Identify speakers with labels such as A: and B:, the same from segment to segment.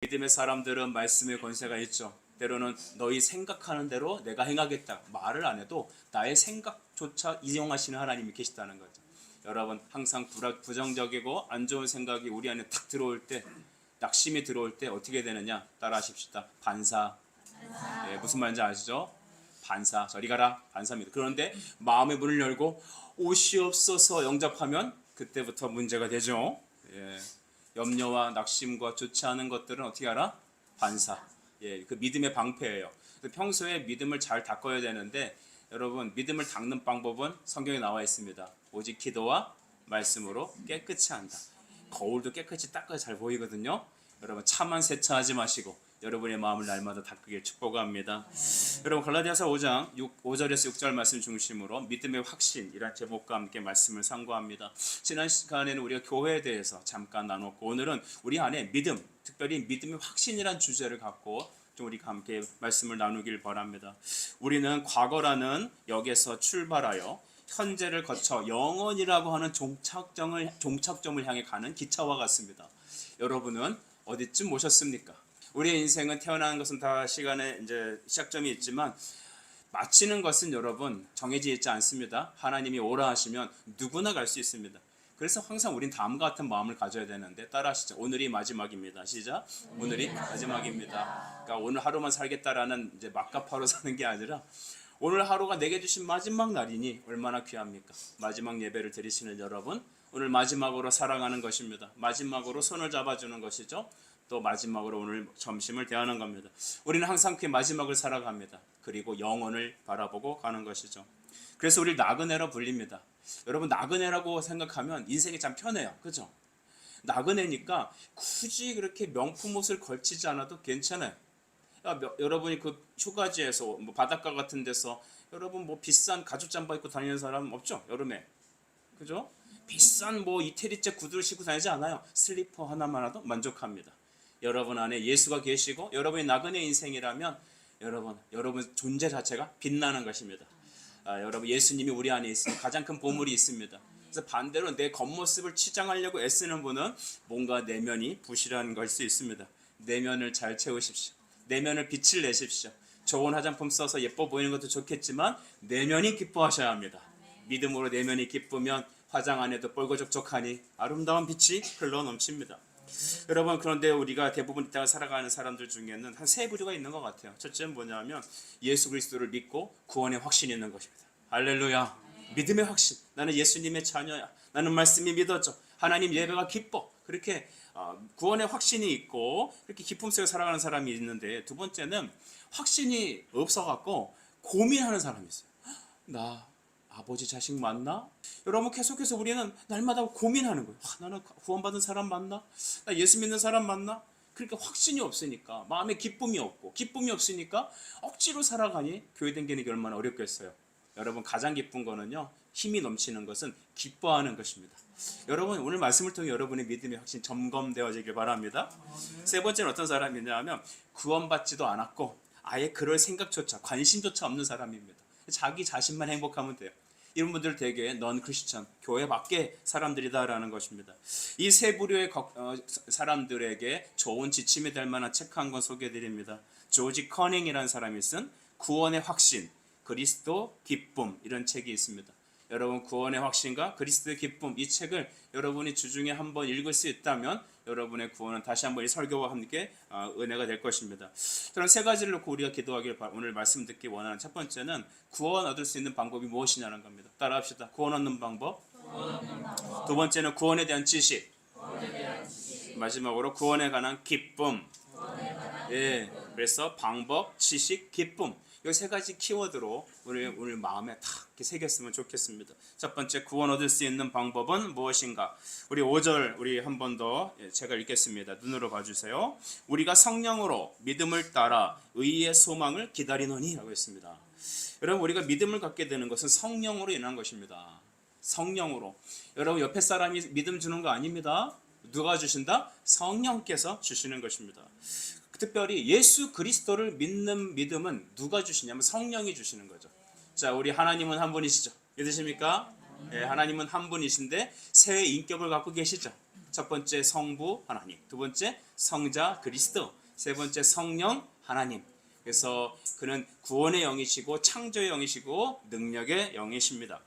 A: 믿음의 사람들은 말씀의 권세가 있죠. 때로는 너희 생각하는 대로 내가 행하겠다 말을 안 해도 나의 생각조차 이용하시는 하나님이 계시다는 거죠. 여러분 항상 부정적이고 안 좋은 생각이 우리 안에 탁 들어올 때, 낙심이 들어올 때 어떻게 되느냐? 따라 하십시다. 반사. 예, 무슨 말인지 아시죠? 반사. 저리 가라. 반사입니다. 그런데 마음의 문을 열고 오시옵소서 영접하면 그때부터 문제가 되죠. 예, 염려와 낙심과 좋지 않은 것들은 어떻게 하라? 반사. 예, 그 믿음의 방패예요. 평소에 믿음을 잘 닦아야 되는데 여러분 믿음을 닦는 방법은 성경에 나와 있습니다. 오직 기도와 말씀으로 깨끗이 한다. 거울도 깨끗이 닦아야 잘 보이거든요. 여러분 차만 세차하지 마시고 여러분의 마음을 날마다 닦으길 축복합니다. 여러분 갈라디아서 5장 5절에서 6절 말씀 중심으로 믿음의 확신이란 제목과 함께 말씀을 상고합니다. 지난 시간에는 우리가 교회에 대해서 잠깐 나눴고 오늘은 우리 안에 믿음, 특별히 믿음의 확신이란 주제를 갖고 좀 우리가 함께 말씀을 나누길 바랍니다. 우리는 과거라는 역에서 출발하여 현재를 거쳐 영원이라고 하는 종착점을 향해 가는 기차와 같습니다. 여러분은 어디쯤 오셨습니까? 우리의 인생은 태어나는 것은 다 시간의 이제 시작점이 있지만 마치는 것은 여러분 정해져 있지 않습니다. 하나님이 오라 하시면 누구나 갈 수 있습니다. 그래서 항상 우린 다음과 같은 마음을 가져야 되는데 따라하시죠. 오늘이 마지막입니다. 시작. 오늘이 마지막입니다. 그러니까 오늘 하루만 살겠다라는 이제 막가파로 사는 게 아니라 오늘 하루가 내게 주신 마지막 날이니 얼마나 귀합니까? 마지막 예배를 드리시는 여러분, 오늘 마지막으로 살아가는 것입니다. 마지막으로 손을 잡아주는 것이죠. 또 마지막으로 오늘 점심을 대하는 겁니다. 우리는 항상 그 마지막을 살아갑니다. 그리고 영혼을 바라보고 가는 것이죠. 그래서 우리를 나그네로 불립니다. 여러분 나그네라고 생각하면 인생이 참 편해요. 그죠? 나그네니까 굳이 그렇게 명품 옷을 걸치지 않아도 괜찮아요. 여러분이 그 휴가지에서 뭐 바닷가 같은 데서 여러분 뭐 비싼 가죽 잠바 입고 다니는 사람 없죠? 여름에. 그죠? 비싼 뭐 이태리째 구두를 신고 다니지 않아요. 슬리퍼 하나만 해도 만족합니다. 여러분 안에 예수가 계시고 여러분의 나그네 인생이라면 여러분 존재 자체가 빛나는 것입니다. 여러분 예수님이 우리 안에 있으면 가장 큰 보물이 있습니다. 그래서 반대로 내 겉모습을 치장하려고 애쓰는 분은 뭔가 내면이 부실한 걸 수 있습니다. 내면을 잘 채우십시오. 내면을 빛을 내십시오. 좋은 화장품 써서 예뻐 보이는 것도 좋겠지만 내면이 기뻐하셔야 합니다. 믿음으로 내면이 기쁘면 화장 안 해도 뻘거적적하니 아름다운 빛이 흘러 넘칩니다. 여러분 그런데 우리가 대부분 이 땅을 살아가는 사람들 중에는 한 세 부류가 있는 것 같아요. 첫째는 뭐냐면 예수 그리스도를 믿고 구원의 확신이 있는 것입니다. 할렐루야. 믿음의 확신. 나는 예수님의 자녀야. 나는 말씀이 믿어져. 하나님 예배가 기뻐. 그렇게 구원의 확신이 있고 그렇게 기쁨 속에 살아가는 사람이 있는데, 두 번째는 확신이 없어갖고 고민하는 사람이 있어요. 나 아버지 자식 맞나? 여러분 계속해서 우리는 날마다 고민하는 거예요. 나는 구원받은 사람 맞나? 나 예수 믿는 사람 맞나? 그러니까 확신이 없으니까 마음에 기쁨이 없고, 기쁨이 없으니까 억지로 살아가니 교회 다니는 게 얼마나 어렵겠어요. 여러분 가장 기쁜 거는요, 힘이 넘치는 것은 기뻐하는 것입니다. 여러분 오늘 말씀을 통해 여러분의 믿음의 확신 점검되어지길 바랍니다. 세 번째는 어떤 사람이냐 하면 구원받지도 않았고 아예 그럴 생각조차 관심조차 없는 사람입니다. 자기 자신만 행복하면 돼요. 이런 분들 되게 넌 크리스천, 교회 밖의 사람들이다라는 것입니다. 이 세 부류의 사람들에게 좋은 지침이 될 만한 책 한 권 소개해드립니다. 조지 커닝이라는 사람이 쓴 구원의 확신, 그리스도 기쁨, 이런 책이 있습니다. 여러분 구원의 확신과 그리스도의 기쁨, 이 책을 여러분이 주중에 한번 읽을 수 있다면 여러분의 구원은 다시 한번 이 설교와 함께 은혜가 될 것입니다. 저는 세 가지를 놓고 우리가 기도하길 오늘 말씀 듣기 원하는 첫 번째는 구원 얻을 수 있는 방법이 무엇이냐는 겁니다. 따라합시다. 구원 얻는 방법. 두 번째는 구원에 대한 지식. 마지막으로 구원에 관한 기쁨. 예, 그래서 방법, 지식, 기쁨. 이 세 가지 키워드로 오늘 마음에 탁 이렇게 새겼으면 좋겠습니다. 첫 번째, 구원 얻을 수 있는 방법은 무엇인가? 우리 5절 우리 한 번 더 제가 읽겠습니다. 눈으로 봐주세요. 우리가 성령으로 믿음을 따라 의의 소망을 기다리노니 라고 했습니다. 여러분 우리가 믿음을 갖게 되는 것은 성령으로 인한 것입니다. 성령으로. 여러분 옆에 사람이 믿음 주는 거 아닙니다. 누가 주신다? 성령께서 주시는 것입니다. 특별히 예수 그리스도를 믿는 믿음은 누가 주시냐면 성령이 주시는 거죠. 자, 우리 하나님은 한 분이시죠. 믿으십니까? 네, 하나님은 한 분이신데 세 인격을 갖고 계시죠. 첫 번째 성부 하나님, 두 번째 성자 그리스도, 세 번째 성령 하나님. 그래서 그는 구원의 영이시고 창조의 영이시고 능력의 영이십니다.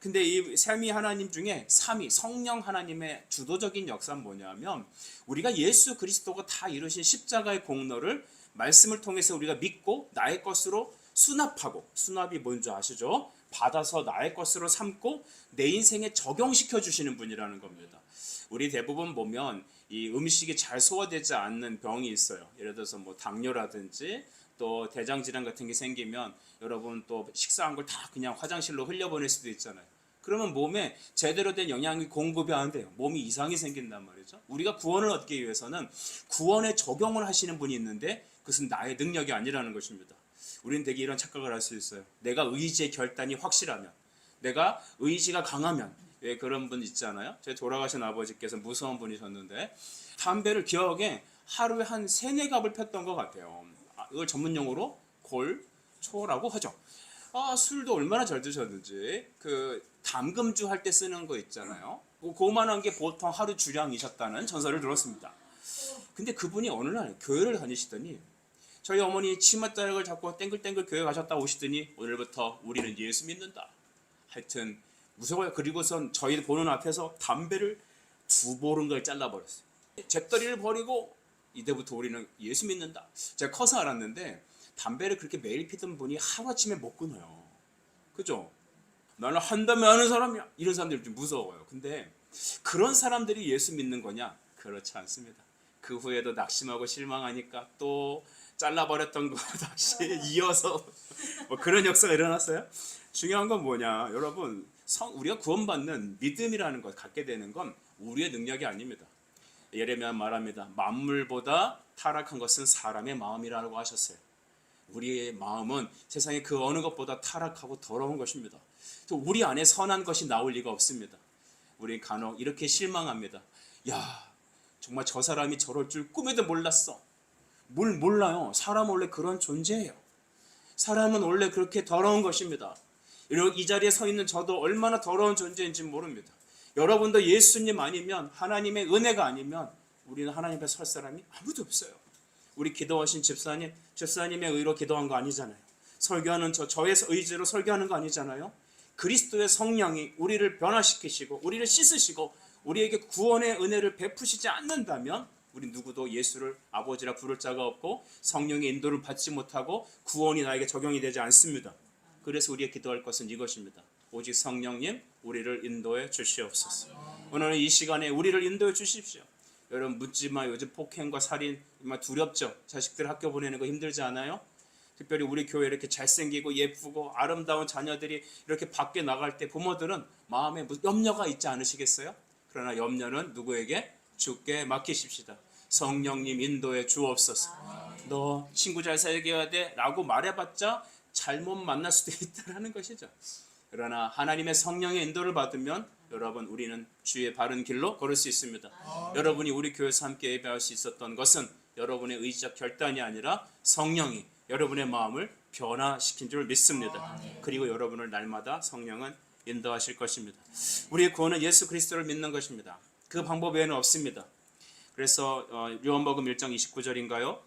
A: 근데 이 삼위 하나님 중에 삼위 성령 하나님의 주도적인 역사는 뭐냐면, 우리가 예수 그리스도가 다 이루신 십자가의 공로를 말씀을 통해서 우리가 믿고 나의 것으로 수납하고, 수납이 뭔지 아시죠? 받아서 나의 것으로 삼고 내 인생에 적용시켜 주시는 분이라는 겁니다. 우리 대부분 보면 이 음식이 잘 소화되지 않는 병이 있어요. 예를 들어서 뭐 당뇨라든지 또 대장질환 같은 게 생기면 여러분 또 식사한 걸 다 그냥 화장실로 흘려보낼 수도 있잖아요. 그러면 몸에 제대로 된 영양이 공급이 안 돼요. 몸이 이상이 생긴단 말이죠. 우리가 구원을 얻기 위해서는 구원에 적용을 하시는 분이 있는데 그것은 나의 능력이 아니라는 것입니다. 우리는 되게 이런 착각을 할 수 있어요. 내가 의지의 결단이 확실하면, 내가 의지가 강하면. 왜 그런 분 있잖아요. 제 돌아가신 아버지께서 무서운 분이셨는데 담배를 기억에 하루에 한 3-4갑을 폈던 것 같아요. 이걸 전문용어로 골초라고 하죠. 술도 얼마나 잘 드셨는지. 그 담금주 할 때 쓰는 거 있잖아요. 그만한 게 보통 하루 주량이셨다는 전설을 들었습니다. 근데 그분이 어느 날 교회를 다니시더니 저희 어머니 치맛자락을 잡고 땡글땡글 교회 가셨다 오시더니 오늘부터 우리는 예수 믿는다. 하여튼 무서워요. 그리고선 저희 보는 앞에서 담배를 2보름을 잘라버렸어요. 잿더리를 버리고 이제부터 우리는 예수 믿는다. 제가 커서 알았는데 담배를 그렇게 매일 피던 분이 하루아침에 못 끊어요. 그죠? 나는 한다면 하는 사람이야. 이런 사람들이 좀 무서워요. 근데 그런 사람들이 예수 믿는 거냐? 그렇지 않습니다. 그 후에도 낙심하고 실망하니까 또 잘라버렸던 거 다시 이어서 뭐 그런 역사가 일어났어요. 중요한 건 뭐냐? 여러분, 우리가 구원받는 믿음이라는 것 갖게 되는 건 우리의 능력이 아닙니다. 예레미야 말합니다. 만물보다 타락한 것은 사람의 마음이라고 하셨어요. 우리의 마음은 세상의 그 어느 것보다 타락하고 더러운 것입니다. 또 우리 안에 선한 것이 나올 리가 없습니다. 우리 간혹 이렇게 실망합니다. 야, 정말 저 사람이 저럴 줄 꿈에도 몰랐어. 뭘 몰라요. 사람은 원래 그런 존재예요. 사람은 원래 그렇게 더러운 것입니다. 이 자리에 서 있는 저도 얼마나 더러운 존재인지 모릅니다. 여러분도 예수님 아니면, 하나님의 은혜가 아니면 우리는 하나님 앞에 설 사람이 아무도 없어요. 우리 기도하신 집사님의 의로 기도한 거 아니잖아요. 설교하는 저의 의지로 설교하는 거 아니잖아요. 그리스도의 성령이 우리를 변화시키시고 우리를 씻으시고 우리에게 구원의 은혜를 베푸시지 않는다면 우리 누구도 예수를 아버지라 부를 자가 없고 성령의 인도를 받지 못하고 구원이 나에게 적용이 되지 않습니다. 그래서 우리의 기도할 것은 이것입니다. 오직 성령님 우리를 인도해 주시옵소서. 오늘 이 시간에 우리를 인도해 주십시오. 여러분 묻지마. 요즘 폭행과 살인 정말 두렵죠. 자식들 학교 보내는 거 힘들지 않아요? 특별히 우리 교회 이렇게 잘생기고 예쁘고 아름다운 자녀들이 이렇게 밖에 나갈 때 부모들은 마음에 염려가 있지 않으시겠어요? 그러나 염려는 누구에게? 주께 맡기십시다. 성령님 인도해 주옵소서. 너 친구 잘 사귀어야 돼 라고 말해봤자 잘못 만날 수도 있다는 것이죠. 그러나 하나님의 성령의 인도를 받으면 여러분 우리는 주의 바른 길로 걸을 수 있습니다. 여러분이 우리 교회에서 함께 예배할 수 있었던 것은 여러분의 의지적 결단이 아니라 성령이 여러분의 마음을 변화시킨 줄 믿습니다. 그리고 여러분을 날마다 성령은 인도하실 것입니다. 우리의 구원은 예수 그리스도를 믿는 것입니다. 그 방법 외에는 없습니다. 그래서 요한복음 1장 29절인가요?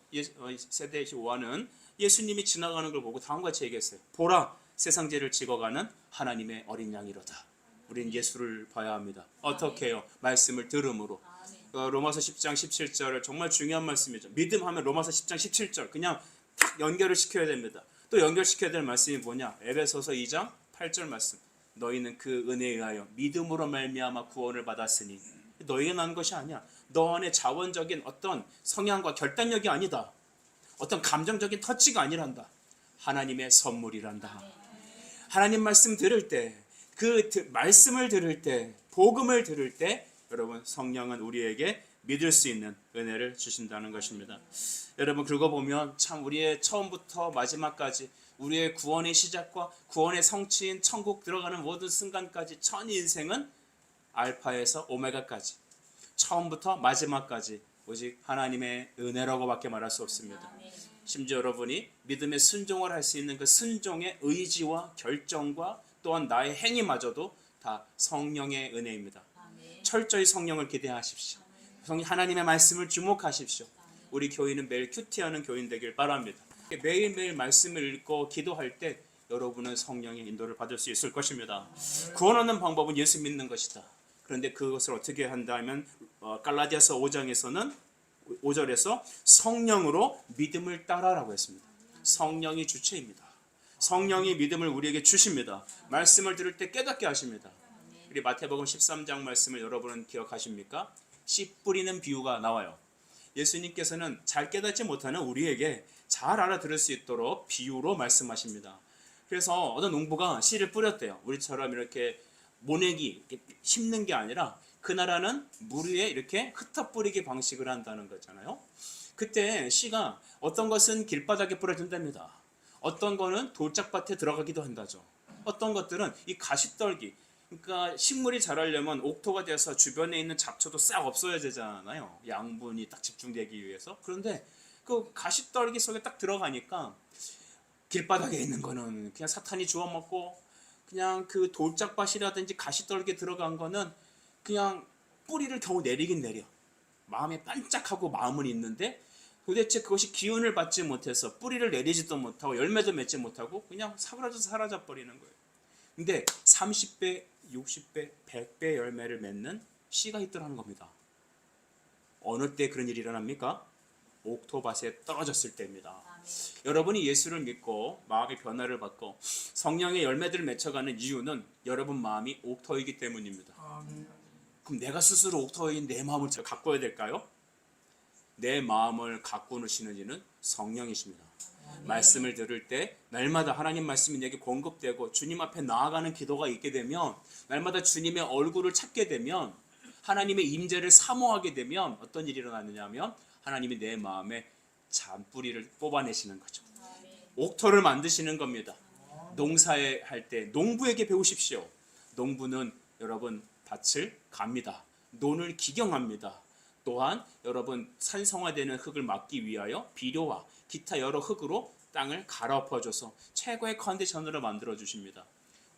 A: 세대 요한은 예수님이 지나가는 걸 보고 다음과 같이 얘기했어요. 보라, 세상 죄를 지고가는 하나님의 어린 양이로다. 우리는 예수를 봐야 합니다. 어떻게 해요? 말씀을 들음으로. 로마서 10장 17절 정말 중요한 말씀이죠. 믿음하면 로마서 10장 17절 그냥 탁 연결을 시켜야 됩니다. 또 연결시켜야 될 말씀이 뭐냐? 에베소서 2장 8절 말씀. 너희는 그 은혜에 의하여 믿음으로 말미암아 구원을 받았으니 너희가 난 것이 아니야. 너 안에 자원적인 어떤 성향과 결단력이 아니다. 어떤 감정적인 터치가 아니란다. 하나님의 선물이란다. 하나님 말씀 들을 때, 그 말씀을 들을 때, 복음을 들을 때 여러분 성령은 우리에게 믿을 수 있는 은혜를 주신다는 것입니다. 여러분 긁어보면 참 우리의 처음부터 마지막까지 우리의 구원의 시작과 구원의 성취인 천국 들어가는 모든 순간까지 전 인생은 알파에서 오메가까지 처음부터 마지막까지 오직 하나님의 은혜라고 밖에 말할 수 없습니다. 심지어 여러분이 믿음의 순종을 할 수 있는 그 순종의 의지와 결정과 또한 나의 행위마저도 다 성령의 은혜입니다. 철저히 성령을 기대하십시오. 하나님의 말씀을 주목하십시오. 우리 교인은 매일 큐티하는 교인 되길 바랍니다. 매일매일 말씀을 읽고 기도할 때 여러분은 성령의 인도를 받을 수 있을 것입니다. 구원 얻는 방법은 예수 믿는 것이다. 그런데 그것을 어떻게 한다면 갈라디아서 5장에서는 5절에서 성령으로 믿음을 따라라고 했습니다. 성령이 주체입니다. 성령이 믿음을 우리에게 주십니다. 말씀을 들을 때 깨닫게 하십니다. 우리 마태복음 13장 말씀을 여러분은 기억하십니까? 씨 뿌리는 비유가 나와요. 예수님께서는 잘 깨닫지 못하는 우리에게 잘 알아들을 수 있도록 비유로 말씀하십니다. 그래서 어떤 농부가 씨를 뿌렸대요. 우리처럼 이렇게 모내기, 이렇게 심는 게 아니라 그 나라는 물 위에 이렇게 흩어 뿌리기 방식을 한다는 거잖아요. 그때 씨가 어떤 것은 길바닥에 뿌려진답니다. 어떤 거는 돌짝밭에 들어가기도 한다죠. 어떤 것들은 이 가시떨기, 그러니까 식물이 자라려면 옥토가 돼서 주변에 있는 잡초도 싹 없어야 되잖아요. 양분이 딱 집중되기 위해서. 그런데 그 가시떨기 속에 딱 들어가니까 길바닥에 있는 거는 그냥 사탄이 주워먹고, 그냥 그 돌짝밭이라든지 가시떨기에 들어간 거는 그냥 뿌리를 겨우 내리긴 내려. 마음에 반짝하고 마음은 있는데 도대체 그것이 기운을 받지 못해서 뿌리를 내리지도 못하고 열매도 맺지 못하고 그냥 사그라져서 사라져 버리는 거예요. 근데 30배, 60배, 100배 열매를 맺는 씨가 있더라는 겁니다. 어느 때 그런 일이 일어납니까? 옥토밭에 떨어졌을 때입니다. 여러분이 예수를 믿고 마음의 변화를 받고 성령의 열매들을 맺혀가는 이유는 여러분 마음이 옥토이기 때문입니다. 그럼 내가 스스로 옥토인 내 마음을 가꿔야 될까요? 내 마음을 가꾸시는 이는 성령이십니다. 말씀을 들을 때 날마다 하나님 말씀이 내게 공급되고 주님 앞에 나아가는 기도가 있게 되면, 날마다 주님의 얼굴을 찾게 되면, 하나님의 임재를 사모하게 되면 어떤 일이 일어나느냐 하면 하나님이 내 마음에 잔뿌리를 뽑아내시는 거죠. 옥토를 만드시는 겁니다. 농사에 할 때 농부에게 배우십시오. 농부는 여러분 밭을 갑니다. 논을 기경합니다. 또한 여러분 산성화되는 흙을 막기 위하여 비료와 기타 여러 흙으로 땅을 갈아엎어줘서 최고의 컨디션으로 만들어 주십니다.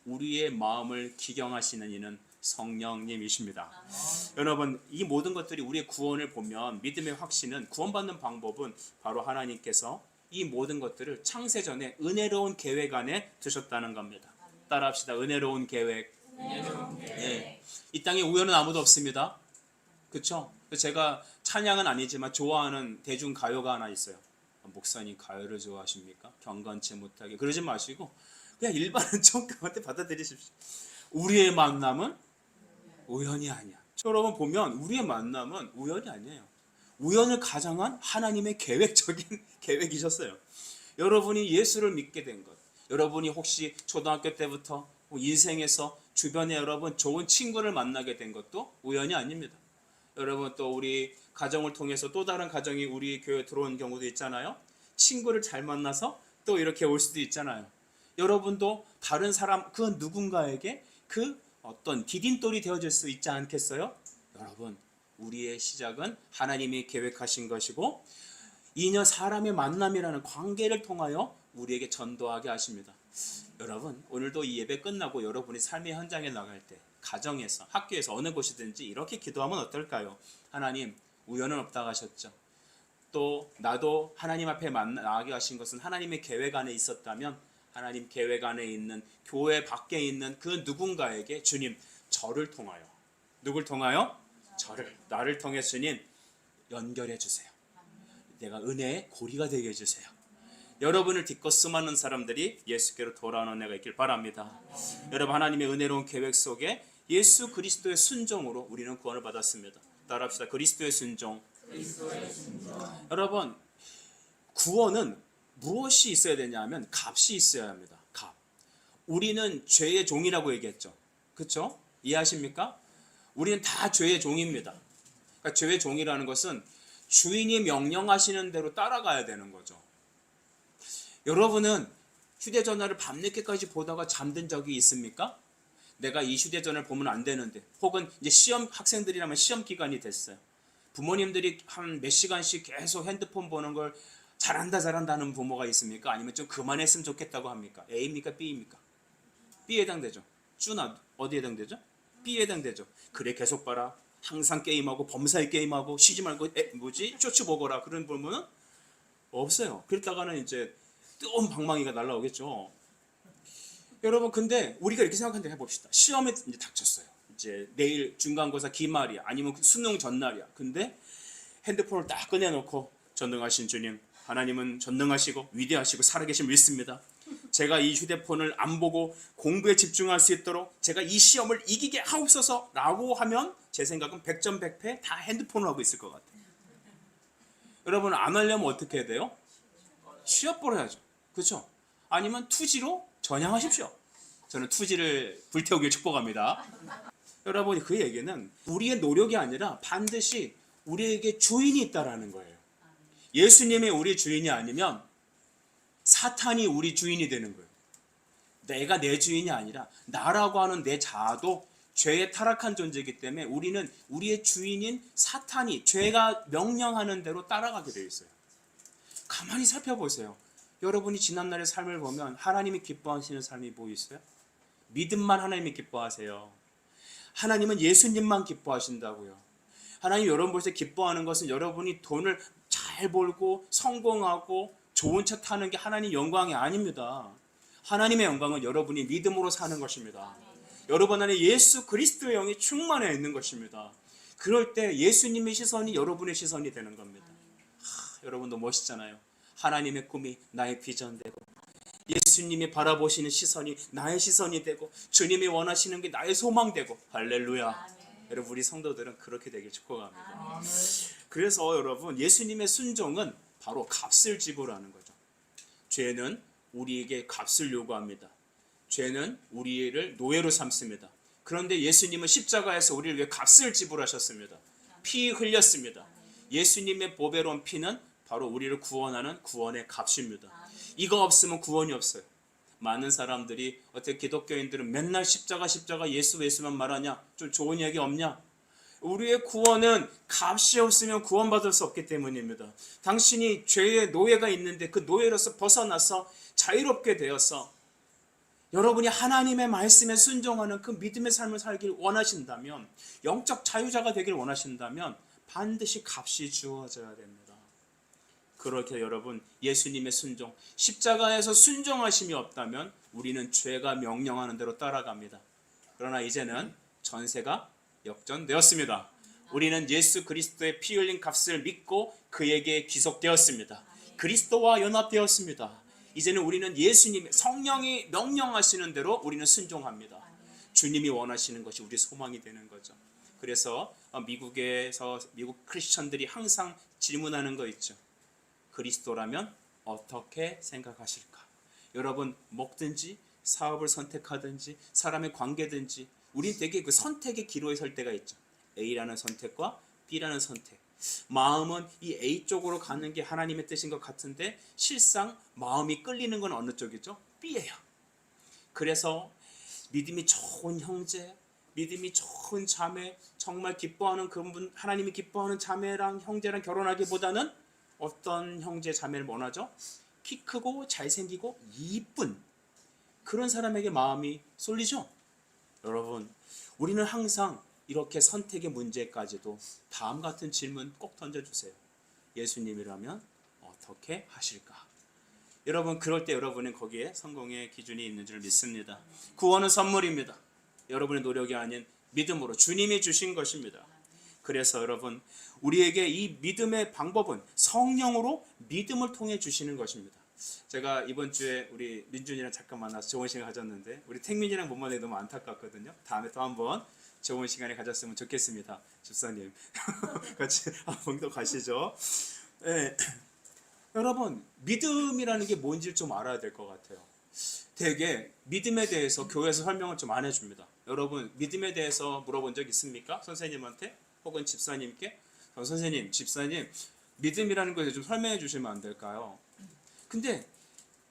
A: 우리의 마음을 기경하시는 이는 성령님이십니다. 여러분, 이 모든 것들이 우리의 구원을 보면 믿음의 확신은, 구원받는 방법은 바로 하나님께서 이 모든 것들을 창세전에 은혜로운 계획 안에 두셨다는 겁니다. 따라합시다. 은혜로운 계획. 네. 이 땅에 우연은 아무도 없습니다. 그렇죠? 제가 찬양은 아니지만 좋아하는 대중 가요가 하나 있어요. 목사님 가요를 좋아하십니까? 경건치 못하게 그러지 마시고 그냥 일반은 좀 가운데 받아들이십시오. 우리의 만남은 우연이 아니야. 여러분 보면 우리의 만남은 우연이 아니에요. 우연을 가장한 하나님의 계획적인 계획이셨어요. 여러분이 예수를 믿게 된 것, 여러분이 혹시 초등학교 때부터 인생에서 주변에 여러분 좋은 친구를 만나게 된 것도 우연이 아닙니다. 여러분 또 우리 가정을 통해서 또 다른 가정이 우리 교회에 들어온 경우도 있잖아요. 친구를 잘 만나서 또 이렇게 올 수도 있잖아요. 여러분도 다른 사람 그 누군가에게 그 어떤 디딤돌이 되어줄 수 있지 않겠어요? 여러분 우리의 시작은 하나님이 계획하신 것이고 이녀 사람의 만남이라는 관계를 통하여 우리에게 전도하게 하십니다. 여러분 오늘도 이 예배 끝나고 여러분이 삶의 현장에 나갈 때 가정에서 학교에서 어느 곳이든지 이렇게 기도하면 어떨까요? 하나님 우연은 없다고 하셨죠. 또 나도 하나님 앞에 나아가게 하신 것은 하나님의 계획 안에 있었다면 하나님 계획 안에 있는 교회 밖에 있는 그 누군가에게 주님 저를 통하여, 누굴 통하여? 저를, 나를 통해 주님 연결해 주세요. 내가 은혜의 고리가 되게 해주세요. 여러분을 딛고 수많은 사람들이 예수께로 돌아오는 은혜가 있길 바랍니다. 여러분 하나님의 은혜로운 계획 속에 예수 그리스도의 순종으로 우리는 구원을 받았습니다. 따라합시다. 그리스도의 순종. 여러분 구원은 무엇이 있어야 되냐면 값이 있어야 합니다. 값. 우리는 죄의 종이라고 얘기했죠. 그렇죠? 이해하십니까? 우리는 다 죄의 종입니다. 그러니까 죄의 종이라는 것은 주인이 명령하시는 대로 따라가야 되는 거죠. 여러분은 휴대전화를 밤늦게까지 보다가 잠든 적이 있습니까? 내가 이 휴대전화를 보면 안 되는데, 혹은 이제 시험 학생들이라면 시험 기간이 됐어요. 부모님들이 한 몇 시간씩 계속 핸드폰 보는 걸 잘한다는 부모가 있습니까? 아니면 좀 그만했으면 좋겠다고 합니까? A입니까? B입니까? B에 해당되죠. 쭈나 어디에 해당되죠? B에 해당되죠. 그래 계속 봐라. 항상 게임하고 범사에 게임하고 쉬지 말고 쇼츠 보거라. 그런 보면은 없어요. 그랬다가는 이제 뜨거운 방망이가 날라오겠죠. 여러분 근데 우리가 이렇게 생각한데 해봅시다. 시험에 이제 닥쳤어요. 이제 내일 중간고사 기말이야. 아니면 수능 전날이야. 근데 핸드폰을 딱 꺼내놓고 전능하신 주님, 하나님은 전능하시고 위대하시고 살아계심 믿습니다. 제가 이 휴대폰을 안 보고 공부에 집중할 수 있도록 제가 이 시험을 이기게 하옵소서 라고 하면 제 생각은 100점 100패 다 핸드폰을 하고 있을 것 같아요. 여러분 안 하려면 어떻게 해야 돼요? 취업을 해야죠. 그렇죠? 아니면 투지로 전향하십시오. 저는 투지를 불태우길 축복합니다. 여러분 그 얘기는 우리의 노력이 아니라 반드시 우리에게 주인이 있다라는 거예요. 예수님이 우리 주인이 아니면 사탄이 우리 주인이 되는 거예요. 내가 내 주인이 아니라 나라고 하는 내 자아도 죄에 타락한 존재이기 때문에 우리는 우리의 주인인 사탄이 죄가 명령하는 대로 따라가게 되어 있어요. 가만히 살펴보세요. 여러분이 지난날의 삶을 보면 하나님이 기뻐하시는 삶이 뭐 있어요? 믿음만 하나님이 기뻐하세요. 하나님은 예수님만 기뻐하신다고요. 하나님 여러분 볼 때 기뻐하는 것은 여러분이 돈을 잘 벌고 성공하고 좋은 차 타는 게 하나님 영광이 아닙니다. 하나님의 영광은 여러분이 믿음으로 사는 것입니다. 여러분 안에 예수 그리스도의 영이 충만해 있는 것입니다. 그럴 때 예수님의 시선이 여러분의 시선이 되는 겁니다. 여러분도 멋있잖아요. 하나님의 꿈이 나의 비전 되고 예수님이 바라보시는 시선이 나의 시선이 되고 주님이 원하시는 게 나의 소망 되고 할렐루야. 여러분 우리 성도들은 그렇게 되길 축복합니다. 그래서 여러분 예수님의 순종은 바로 값을 지불하는 거죠. 죄는 우리에게 값을 요구합니다. 죄는 우리를 노예로 삼습니다. 그런데 예수님은 십자가에서 우리를 위해 값을 지불하셨습니다. 피 흘렸습니다. 예수님의 보배로운 피는 바로 우리를 구원하는 구원의 값입니다. 이거 없으면 구원이 없어요. 많은 사람들이 어떻게 기독교인들은 맨날 십자가 예수만 말하냐? 좀 좋은 얘기 없냐? 우리의 구원은 값이 없으면 구원받을 수 없기 때문입니다. 당신이 죄의 노예가 있는데 그 노예로서 벗어나서 자유롭게 되어서 여러분이 하나님의 말씀에 순종하는 그 믿음의 삶을 살길 원하신다면, 영적 자유자가 되길 원하신다면 반드시 값이 주어져야 됩니다. 그렇게 여러분 예수님의 순종, 십자가에서 순종하심이 없다면 우리는 죄가 명령하는 대로 따라갑니다. 그러나 이제는 전세가 역전되었습니다. 우리는 예수 그리스도의 피 흘린 값을 믿고 그에게 귀속되었습니다. 그리스도와 연합되었습니다. 이제는 우리는 예수님의 성령이 명령하시는 대로 우리는 순종합니다. 주님이 원하시는 것이 우리 소망이 되는 거죠. 그래서 미국 크리스천들이 항상 질문하는 거 있죠. 그리스도라면 어떻게 생각하실까? 여러분 먹든지 사업을 선택하든지 사람의 관계든지 우린 되게 그 선택의 기로에 설 때가 있죠. A라는 선택과 B라는 선택. 마음은 이 A 쪽으로 가는 게 하나님의 뜻인 것 같은데 실상 마음이 끌리는 건 어느 쪽이죠? B예요. 그래서 믿음이 좋은 형제, 믿음이 좋은 자매, 정말 기뻐하는 그분, 하나님이 기뻐하는 자매랑 형제랑 결혼하기보다는 어떤 형제 자매를 원하죠? 키 크고 잘생기고 이쁜 그런 사람에게 마음이 쏠리죠? 여러분 우리는 항상 이렇게 선택의 문제까지도 다음 같은 질문 꼭 던져주세요. 예수님이라면 어떻게 하실까? 여러분 그럴 때 여러분은 거기에 성공의 기준이 있는 줄 믿습니다. 구원은 선물입니다. 여러분의 노력이 아닌 믿음으로 주님이 주신 것입니다. 그래서 여러분 우리에게 이 믿음의 방법은 성령으로 믿음을 통해 주시는 것입니다. 제가 이번 주에 우리 민준이랑 잠깐 만나서 좋은 시간 가졌는데 우리 택민이랑 못 만나서 너무 안타깝거든요. 다음에 또 한번 좋은 시간을 가졌으면 좋겠습니다. 집사님 같이 한번 더 가시죠. 네. 여러분 믿음이라는 게 뭔지 좀 알아야 될 것 같아요. 되게 믿음에 대해서 교회에서 설명을 좀 안 해줍니다. 여러분 믿음에 대해서 물어본 적 있습니까? 선생님한테 혹은 집사님께 선생님, 집사님 믿음이라는 것에 좀 설명해 주시면 안 될까요? 근데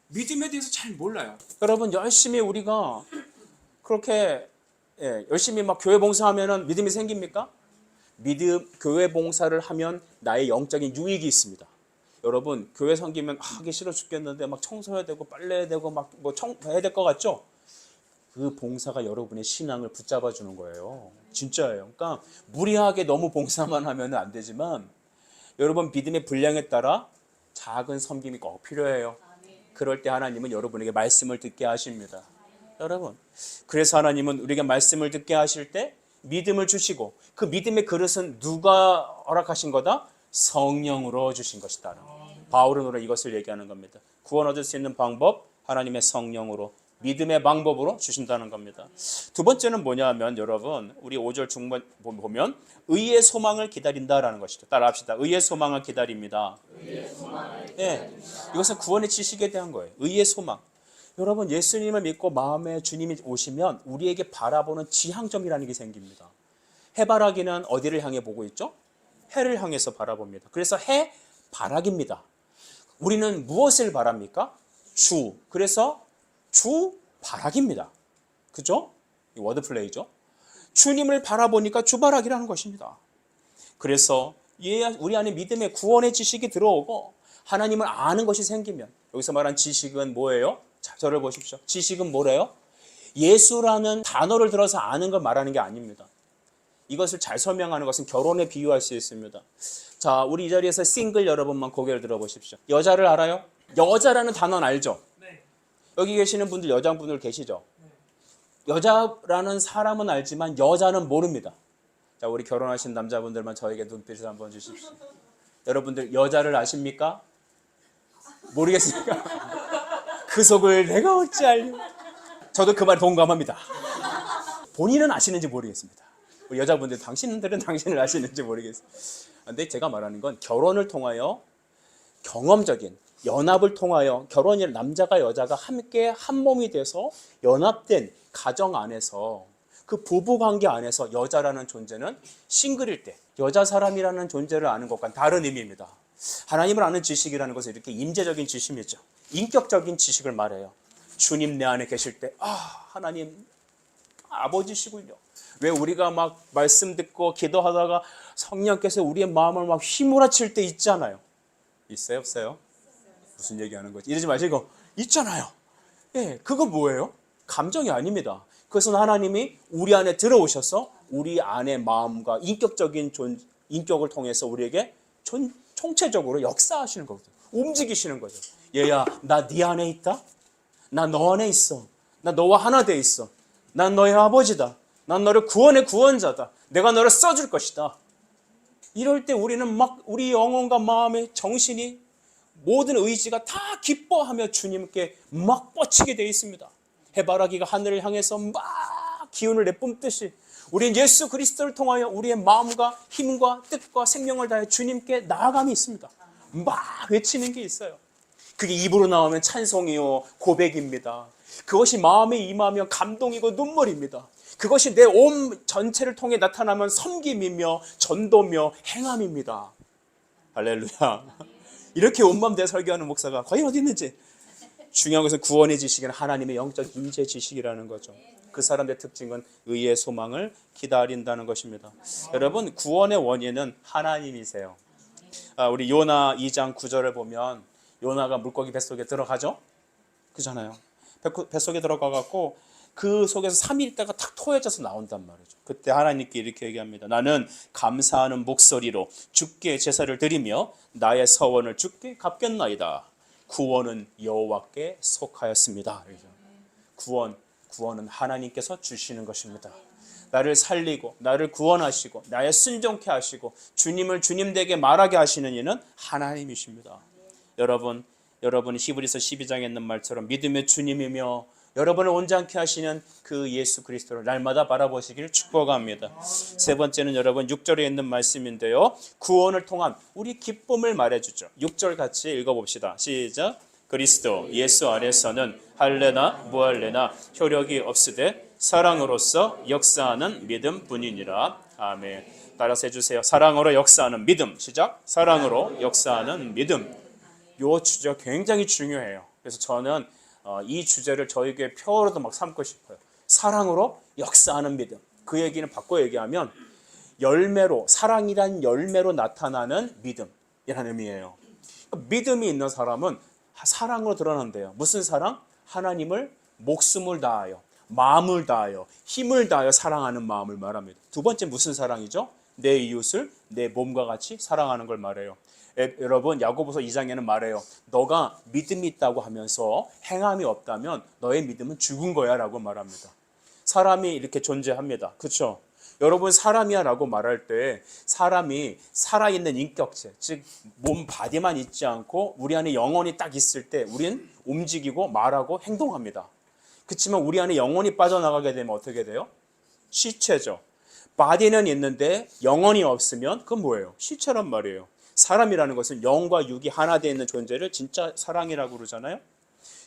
A: 믿음에 대해서 잘 몰라요. 여러분 열심히 우리가 그렇게 열심히 막 교회 봉사하면은 믿음이 생깁니까? 교회 봉사를 하면 나의 영적인 유익이 있습니다. 여러분 교회 섬기면 하기 싫어 죽겠는데 막 청소해야 되고 빨래해야 되고 막 뭐 해야 될 것 같죠? 그 봉사가 여러분의 신앙을 붙잡아 주는 거예요. 진짜예요. 그러니까 무리하게 너무 봉사만 하면 안 되지만 여러분 믿음의 분량에 따라 작은 섬김이 꼭 필요해요. 그럴 때 하나님은 여러분에게 말씀을 듣게 하십니다. 여러분, 그래서 하나님은 우리에게 말씀을 듣게 하실 때 믿음을 주시고 그 믿음의 그릇은 누가 허락하신 거다? 성령으로 주신 것이다. 바울은 오늘 이것을 얘기하는 겁니다. 구원 얻을 수 있는 방법, 하나님의 성령으로, 믿음의 방법으로 주신다는 겁니다. 두 번째는 뭐냐 하면 여러분, 우리 5절 중반 보면 의의 소망을 기다린다라는 것이죠. 따라합시다. 의의 소망을 기다립니다. 네, 이것은 구원의 지식에 대한 거예요. 의의 소망. 여러분, 예수님을 믿고 마음에 주님이 오시면 우리에게 바라보는 지향점이라는 게 생깁니다. 해바라기는 어디를 향해 보고 있죠? 해를 향해서 바라봅니다. 그래서 해바라기입니다. 우리는 무엇을 바랍니까? 주. 그래서 주바라기입니다. 그죠? 이 워드플레이죠. 주님을 바라보니까 주바라기라는 것입니다. 그래서 우리 안에 믿음의 구원의 지식이 들어오고 하나님을 아는 것이 생기면, 여기서 말한 지식은 뭐예요? 자, 저를 보십시오. 지식은 뭐래요? 예수라는 단어를 들어서 아는 걸 말하는 게 아닙니다. 이것을 잘 설명하는 것은 결혼에 비유할 수 있습니다. 자, 우리 이 자리에서 싱글 여러분만 고개를 들어보십시오. 여자를 알아요? 여자라는 단어는 알죠? 네. 여기 계시는 분들 여자분들 계시죠? 네. 여자라는 사람은 알지만 여자는 모릅니다. 자, 우리 결혼하신 남자분들만 저에게 눈빛을 한번 주십시오. 여러분들 여자를 아십니까? 모르겠습니까? 그 속을 내가 어찌 알려? 저도 그 말에 동감합니다. 본인은 아시는지 모르겠습니다. 우리 여자분들 당신들은 당신을 아시는지 모르겠어요. 근데 제가 말하는 건 결혼을 통하여 경험적인 연합을 통하여 결혼이 남자가 여자가 함께 한 몸이 돼서 연합된 가정 안에서 그 부부관계 안에서 여자라는 존재는 싱글일 때 여자 사람이라는 존재를 아는 것과는 다른 의미입니다. 하나님을 아는 지식이라는 것은 이렇게 임재적인 지식이죠. 인격적인 지식을 말해요. 주님 내 안에 계실 때 하나님 아버지시군요. 왜 우리가 막 말씀 듣고 기도하다가 성령께서 우리의 마음을 막 휘몰아칠 때 있잖아요. 있어요? 없어요? 무슨 얘기하는 거지? 이러지 마시고 있잖아요. 예, 그건 뭐예요? 감정이 아닙니다. 그것은 하나님이 우리 안에 들어오셔서 우리 안의 마음과 인격을 통해서 우리에게 총체적으로 역사하시는 거거든요. 움직이시는 거죠. 얘야, 나 네 안에 있다? 나 너 안에 있어. 나 너와 하나 돼 있어. 난 너의 아버지다. 난 너를 구원의 구원자다. 내가 너를 써줄 것이다. 이럴 때 우리는 막 우리 영혼과 마음의 정신이 모든 의지가 다 기뻐하며 주님께 막 뻗치게 되어 있습니다. 해바라기가 하늘을 향해서 막 기운을 내뿜듯이 우리는 예수 그리스도를 통하여 우리의 마음과 힘과 뜻과 생명을 다해 주님께 나아감이 있습니다. 막 외치는 게 있어요. 그게 입으로 나오면 찬송이요 고백입니다. 그것이 마음에 임하면 감동이고 눈물입니다. 그것이 내 몸 전체를 통해 나타나면 섬김이며 전도며 행함입니다. 할렐루야. 이렇게 온맘 대 설교하는 목사가 과연 어디 있는지. 중요한 것은 구원의 지식은 하나님의 영적 임재 지식이라는 거죠. 그 사람의 특징은 의의 소망을 기다린다는 것입니다. 여러분, 구원의 원인은 하나님이세요. 우리 요나 2장 9절을 보면 요나가 물고기 뱃속에 들어가죠? 그잖아요. 뱃속에 들어가갖고 그 속에서 3일 있다가 탁 토해져서 나온단 말이죠. 그때 하나님께 이렇게 얘기합니다. 나는 감사하는 목소리로 주께 제사를 드리며 나의 서원을 주께 갚겠나이다. 구원은 여호와께 속하였습니다. 구원은 하나님께서 주시는 것입니다. 나를 살리고 나를 구원하시고 나의 순종케 하시고 주님을 주님되게 말하게 하시는 이는 하나님이십니다. 여러분이 히브리서 12장에 있는 말처럼 믿음의 주님이며 여러분을 온전케 하시는 그 예수 그리스도를 날마다 바라보시기를 축복합니다. 세 번째는 여러분 6절에 있는 말씀인데요. 구원을 통한 우리 기쁨을 말해주죠. 6절 같이 읽어봅시다. 시작. 그리스도 예수 안에서는 할례나 무할례나 효력이 없으되 사랑으로서 역사하는 믿음 뿐이니라. 아멘. 따라서 해주세요. 사랑으로 역사하는 믿음. 시작. 사랑으로 역사하는 믿음. 이 주제가 굉장히 중요해요. 그래서 저는 이 주제를 저희 교회 표어로도 막 삼고 싶어요. 사랑으로 역사하는 믿음. 그 얘기는 바꿔 얘기하면 사랑이란 열매로 나타나는 믿음이라는 의미예요. 믿음이 있는 사람은 사랑으로 드러난대요. 무슨 사랑? 하나님을 목숨을 다하여 마음을 다하여 힘을 다하여 사랑하는 마음을 말합니다. 두 번째 무슨 사랑이죠? 내 이웃을 내 몸과 같이 사랑하는 걸 말해요. 여러분 야고보서 2장에는 말해요. 너가 믿음이 있다고 하면서 행함이 없다면 너의 믿음은 죽은 거야 라고 말합니다. 사람이 이렇게 존재합니다. 그렇죠? 여러분 사람이야 라고 말할 때 사람이 살아있는 인격체, 즉 몸 바디만 있지 않고 우리 안에 영혼이 딱 있을 때 우리는 움직이고 말하고 행동합니다. 그렇지만 우리 안에 영혼이 빠져나가게 되면 어떻게 돼요? 시체죠. 바디는 있는데 영혼이 없으면 그건 뭐예요? 시체란 말이에요. 사람이라는 것은 영과 육이 하나 되어 있는 존재를 진짜 사랑이라고 그러잖아요.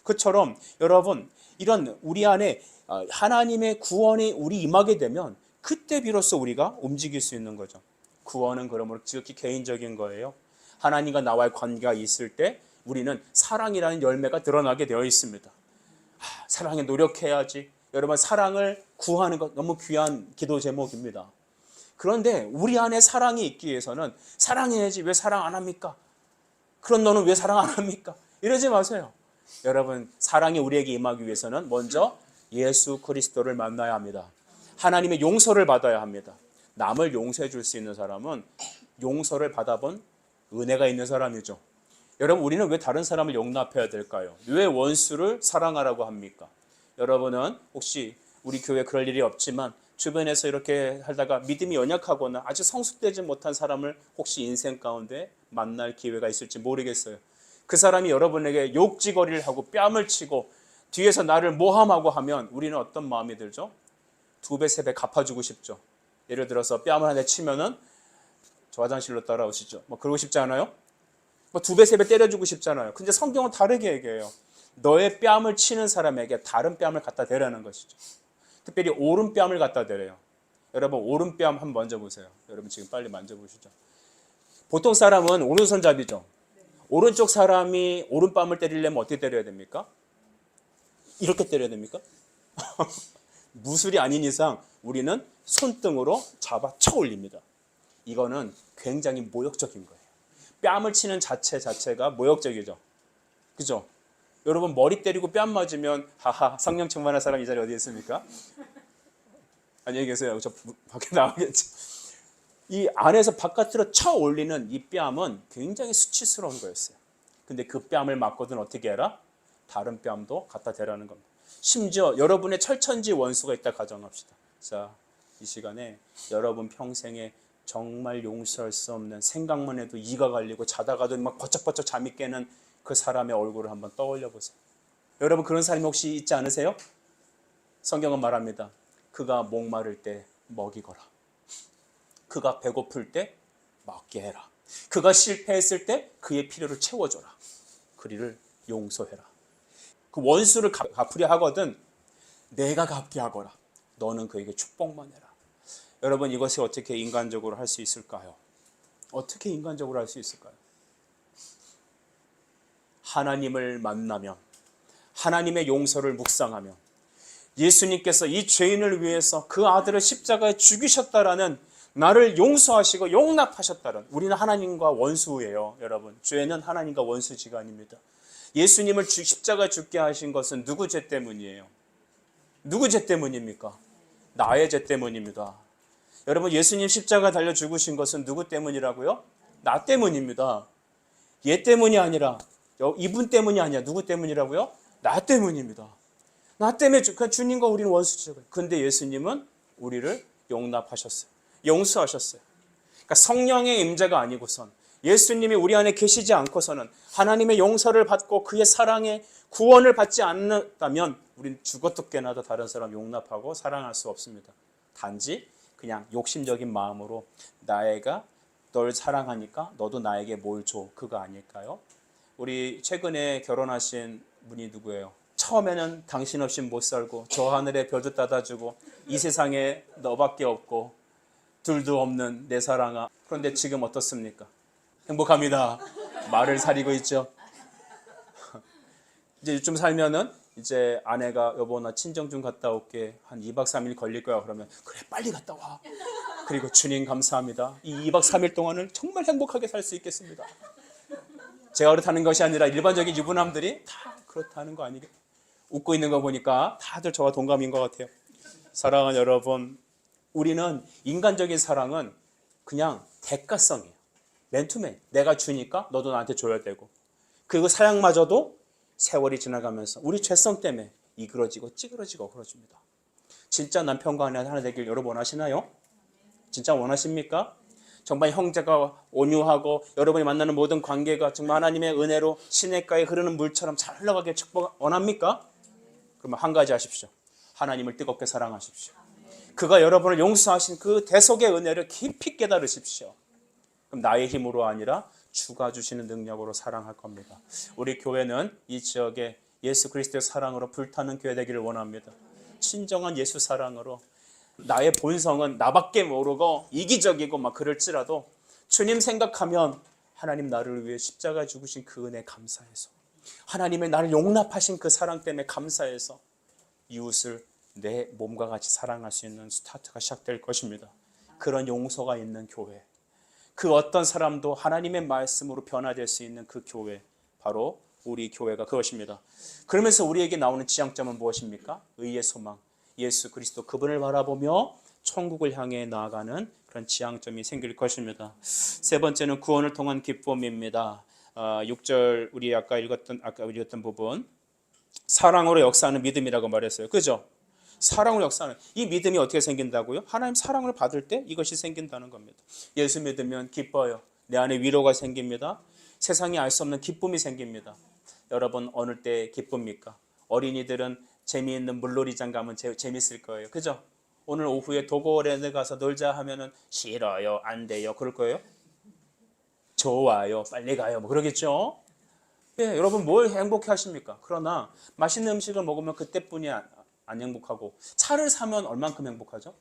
A: 그처럼 여러분 이런 우리 안에 하나님의 구원이 우리 임하게 되면 그때 비로소 우리가 움직일 수 있는 거죠. 구원은 그러므로 지극히 개인적인 거예요. 하나님과 나와의 관계가 있을 때 우리는 사랑이라는 열매가 드러나게 되어 있습니다. 사랑에 노력해야지. 여러분 사랑을 구하는 것 너무 귀한 기도 제목입니다. 그런데 우리 안에 사랑이 있기 위해서는 사랑해야지 왜 사랑 안 합니까? 그런 너는 왜 사랑 안 합니까? 이러지 마세요. 여러분 사랑이 우리에게 임하기 위해서는 먼저 예수 그리스도를 만나야 합니다. 하나님의 용서를 받아야 합니다. 남을 용서해 줄 수 있는 사람은 용서를 받아본 은혜가 있는 사람이죠. 여러분 우리는 왜 다른 사람을 용납해야 될까요? 왜 원수를 사랑하라고 합니까? 여러분은 혹시 우리 교회 그럴 일이 없지만 주변에서 이렇게 하다가 믿음이 연약하거나 아주 성숙되지 못한 사람을 혹시 인생 가운데 만날 기회가 있을지 모르겠어요. 그 사람이 여러분에게 욕지거리를 하고 뺨을 치고 뒤에서 나를 모함하고 하면 우리는 어떤 마음이 들죠? 2배, 3배 갚아주고 싶죠. 예를 들어서 뺨을 한 대 치면은 저 화장실로 따라오시죠. 뭐 그러고 싶지 않아요? 뭐 2배, 3배 때려주고 싶잖아요. 근데 성경은 다르게 얘기해요. 너의 뺨을 치는 사람에게 다른 뺨을 갖다 대라는 것이죠. 특별히 오른뺨을 갖다 대래요. 여러분 오른뺨 한번 만져보세요. 여러분 지금 빨리 만져보시죠. 보통 사람은 오른손잡이죠. 오른쪽 사람이 오른뺨을 때리려면 어떻게 때려야 됩니까? 이렇게 때려야 됩니까? 무술이 아닌 이상 우리는 손등으로 잡아 쳐 올립니다. 이거는 굉장히 모욕적인 거예요. 뺨을 치는 자체가 모욕적이죠. 그죠? 여러분 머리 때리고 뺨 맞으면 하하 성령 충만한 사람 이 자리에 어디 있습니까? 안녕히 계세요. 저 밖에 나가겠죠. 이 안에서 바깥으로 쳐 올리는 이 뺨은 굉장히 수치스러운 거였어요. 근데 그 뺨을 맞거든 어떻게 해라? 다른 뺨도 갖다 대라는 겁니다. 심지어 여러분의 철천지 원수가 있다 가정합시다. 자, 이 시간에 여러분 평생에 정말 용서할 수 없는 생각만 해도 이가 갈리고 자다가도 막 버쩍버쩍 잠이 깨는 그 사람의 얼굴을 한번 떠올려 보세요. 여러분 그런 사람이 혹시 있지 않으세요? 성경은 말합니다. 그가 목마를 때 먹이거라. 그가 배고플 때 먹게 해라. 그가 실패했을 때 그의 필요를 채워줘라. 그리를 용서해라. 그 원수를 갚으려 하거든 내가 갚게 하거라. 너는 그에게 축복만 해라. 여러분 이것이 어떻게 인간적으로 할 수 있을까요? 어떻게 인간적으로 할 수 있을까요? 하나님을 만나면 하나님의 용서를 묵상하며 예수님께서 이 죄인을 위해서 그 아들을 십자가에 죽이셨다라는 나를 용서하시고 용납하셨다는 우리는 하나님과 원수예요. 여러분 죄는 하나님과 원수지간입니다. 예수님을 십자가에 죽게 하신 것은 누구 죄 때문이에요? 누구 죄 때문입니까? 나의 죄 때문입니다. 여러분 예수님 십자가 달려 죽으신 것은 누구 때문이라고요? 나 때문입니다. 얘 때문이 아니라 이분 때문이 아니야. 누구 때문이라고요? 나 때문입니다. 나 때문에 주님과 우리는 원수죠. 근데 예수님은 우리를 용납하셨어요. 용서하셨어요. 그러니까 성령의 임재가 아니고선 예수님이 우리 안에 계시지 않고서는 하나님의 용서를 받고 그의 사랑에 구원을 받지 않는다면 우리는 죽어도 깨나도 다른 사람 용납하고 사랑할 수 없습니다. 단지 그냥 욕심적인 마음으로 나애가 널 사랑하니까 너도 나에게 뭘 줘. 그거 아닐까요? 우리 최근에 결혼하신 분이 누구예요? 처음에는 당신 없이 못 살고 저 하늘에 별도 따다주고 이 세상에 너밖에 없고 둘도 없는 내 사랑아. 그런데 지금 어떻습니까? 행복합니다. 말을 사리고 있죠. 이제 좀 살면은 이제 아내가 여보 나 친정 좀 갔다 올게. 한 2박 3일 걸릴 거야. 그러면 그래 빨리 갔다 와. 그리고 주님 감사합니다. 이 2박 3일 동안은 정말 행복하게 살 수 있겠습니다. 제가 그렇다는 것이 아니라 일반적인 유부남들이 다 그렇다는 거 아니겠어요? 웃고 있는 거 보니까 다들 저와 동감인 것 같아요. 사랑하는 여러분, 우리는 인간적인 사랑은 그냥 대가성이에요. 맨투맨. 내가 주니까 너도 나한테 줘야 되고. 그리고 사랑마저도 세월이 지나가면서 우리 죄성 때문에 이그러지고 찌그러지고 그러집니다. 진짜 남편과 아내 하나 되길 여러분 원하시나요? 진짜 원하십니까? 정말 형제가 온유하고 여러분이 만나는 모든 관계가 정말 하나님의 은혜로 시냇가에 흐르는 물처럼 잘 흘러가게 축복 원합니까? 그러면 한 가지 하십시오. 하나님을 뜨겁게 사랑하십시오. 그가 여러분을 용서하신 그 대속의 은혜를 깊이 깨달으십시오. 그럼 나의 힘으로 아니라 주가 주시는 능력으로 사랑할 겁니다. 우리 교회는 이 지역에 예수 그리스도의 사랑으로 불타는 교회 되기를 원합니다. 진정한 예수 사랑으로 나의 본성은 나밖에 모르고 이기적이고 막 그럴지라도 주님 생각하면 하나님 나를 위해 십자가 죽으신 그 은혜 감사해서 하나님의 나를 용납하신 그 사랑 때문에 감사해서 이웃을 내 몸과 같이 사랑할 수 있는 스타트가 시작될 것입니다. 그런 용서가 있는 교회, 그 어떤 사람도 하나님의 말씀으로 변화될 수 있는 그 교회, 바로 우리 교회가 그것입니다. 그러면서 우리에게 나오는 지향점은 무엇입니까? 의의 소망, 예수 그리스도 그분을 바라보며 천국을 향해 나아가는 그런 지향점이 생길 것입니다. 세 번째는 구원을 통한 기쁨입니다. 6절 우리 아까 읽었던 부분, 사랑으로 역사하는 믿음이라고 말했어요. 그죠? 사랑으로 역사하는 이 믿음이 어떻게 생긴다고요? 하나님 사랑을 받을 때 이것이 생긴다는 겁니다. 예수 믿으면 기뻐요. 내 안에 위로가 생깁니다. 세상이 알 수 없는 기쁨이 생깁니다. 여러분 어느 때 기쁩니까? 어린이들은 재미있는 물놀이장 가면 재밌을 거예요. 그죠? 오늘 오후에 도고랜드 가서 놀자 하면은 싫어요, 안 돼요, 그럴 거예요? 좋아요, 빨리 가요, 뭐 그러겠죠? 예, 여러분 뭘 행복해 하십니까? 그러나 맛있는 음식을 먹으면 그때뿐이 안 행복하고, 차를 사면 얼만큼 행복하죠?